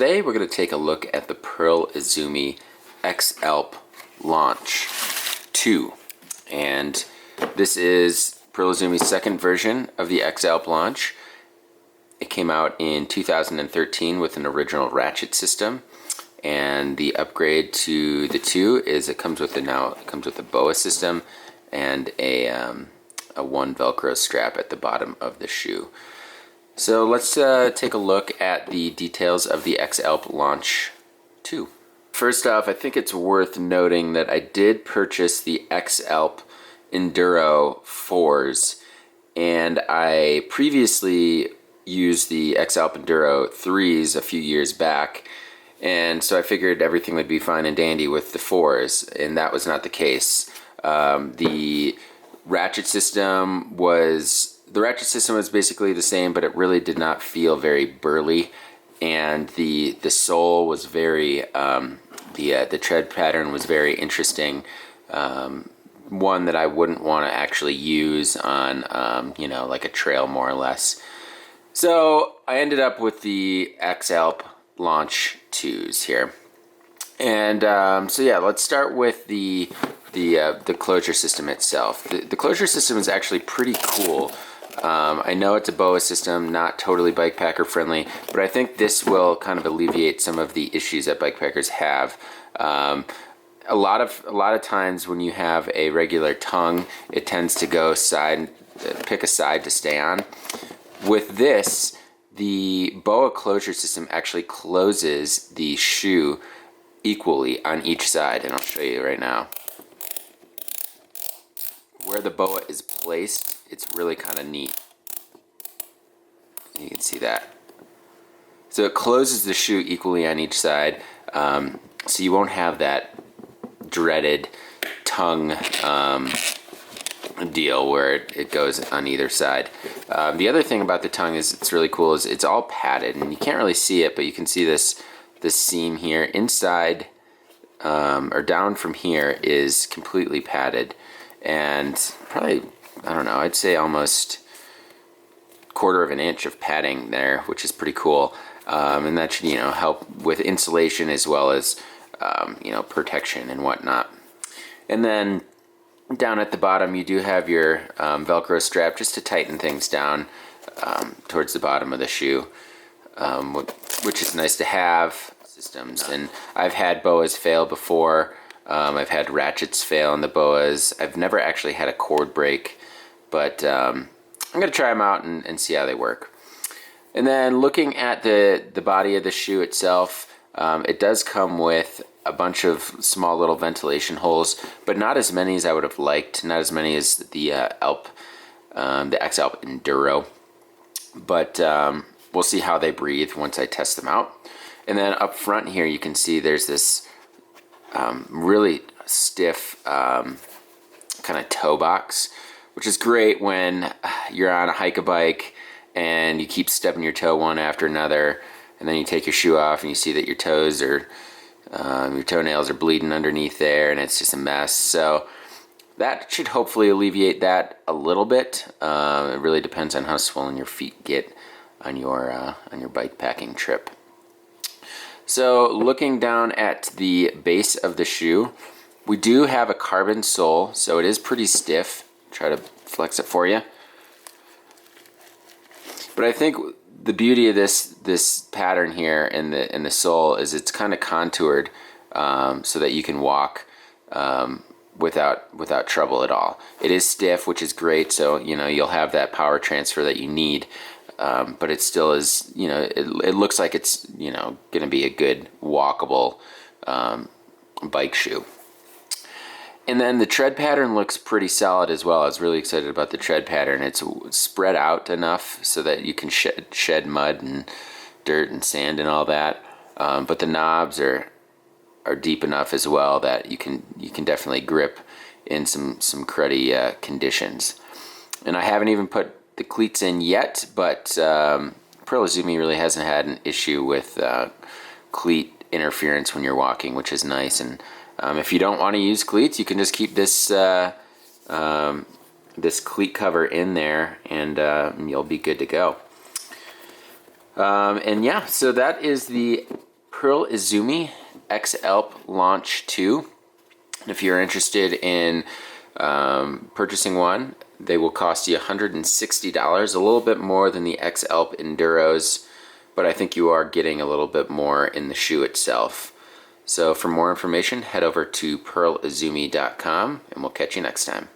today we're going to take a look at the Pearl Izumi X-Alp Launch 2. And this is Pearl Izumi's second version of the X-Alp Launch. It came out in 2013 with an original ratchet system. And the upgrade to the 2 is it comes with a BOA system and a one Velcro strap at the bottom of the shoe. So let's take a look at the details of the X-Alp Launch 2. First off, I think it's worth noting that I did purchase the X-Alp Enduro 4s, and I previously used the X-Alp Enduro 3s a few years back, and so I figured everything would be fine and dandy with the 4s, and that was not the case. The ratchet system was basically the same, but it really did not feel very burly, and the sole was very the tread pattern was very interesting. One that I wouldn't want to actually use on like a trail, more or less. So I ended up with the X-Alp Launch 2s here, and so yeah, let's start with the closure system itself. The closure system is actually pretty cool. I know it's a BOA system, not totally bike packer friendly, but I think this will kind of alleviate some of the issues that bike packers have. A lot of times when you have a regular tongue, it tends to go pick a side to stay on. With this, the BOA closure system actually closes the shoe equally on each side, and I'll show you right now. Where the BOA is placed, it's really kind of neat. You can see that. So it closes the shoe equally on each side, so you won't have that dreaded tongue deal where it goes on either side. The other thing about the tongue is it's really cool is it's all padded, and you can't really see it, but you can see this seam here inside or down from here is completely padded, and probably, I don't know, I'd say almost quarter of an inch of padding there, which is pretty cool, and that should help with insulation as well as protection and whatnot. And then down at the bottom you do have your Velcro strap just to tighten things down towards the bottom of the shoe, which is nice to have. Systems, and I've had BOAs fail before. I've had ratchets fail in the BOAs. I've never actually had a cord break, but I'm going to try them out and see how they work. And then looking at the body of the shoe itself, it does come with a bunch of small little ventilation holes, but not as many as I would have liked, not as many as the X-Alp Enduro, but we'll see how they breathe once I test them out. And then up front here you can see there's this really stiff kind of toe box, which is great when you're on a hike-a-bike and you keep stepping your toe one after another, and then you take your shoe off and you see that your toes are your toenails are bleeding underneath there, and it's just a mess. So that should hopefully alleviate that a little bit. It really depends on how swollen your feet get on your bike packing trip. So looking down at the base of the shoe, we do have a carbon sole, so it is pretty stiff. Try to flex it for you. But I think the beauty of this pattern here in the sole is it's kind of contoured, so that you can walk without trouble at all. It is stiff, which is great, so you'll have that power transfer that you need. But it still is, it looks like it's, going to be a good walkable bike shoe. And then the tread pattern looks pretty solid as well. I was really excited about the tread pattern. It's spread out enough so that you can shed mud and dirt and sand and all that. But the knobs are deep enough as well that you can definitely grip in some cruddy conditions. And I haven't even put the cleats in yet, but Pearl Izumi really hasn't had an issue with cleat interference when you're walking, which is nice. And if you don't want to use cleats, you can just keep this this cleat cover in there, and you'll be good to go. And yeah, so that is the Pearl Izumi X-Alp Launch 2. And if you're interested in purchasing one, they will cost you $160, a little bit more than the X-Alp Enduros, but I think you are getting a little bit more in the shoe itself. So for more information, head over to pearlizumi.com, and we'll catch you next time.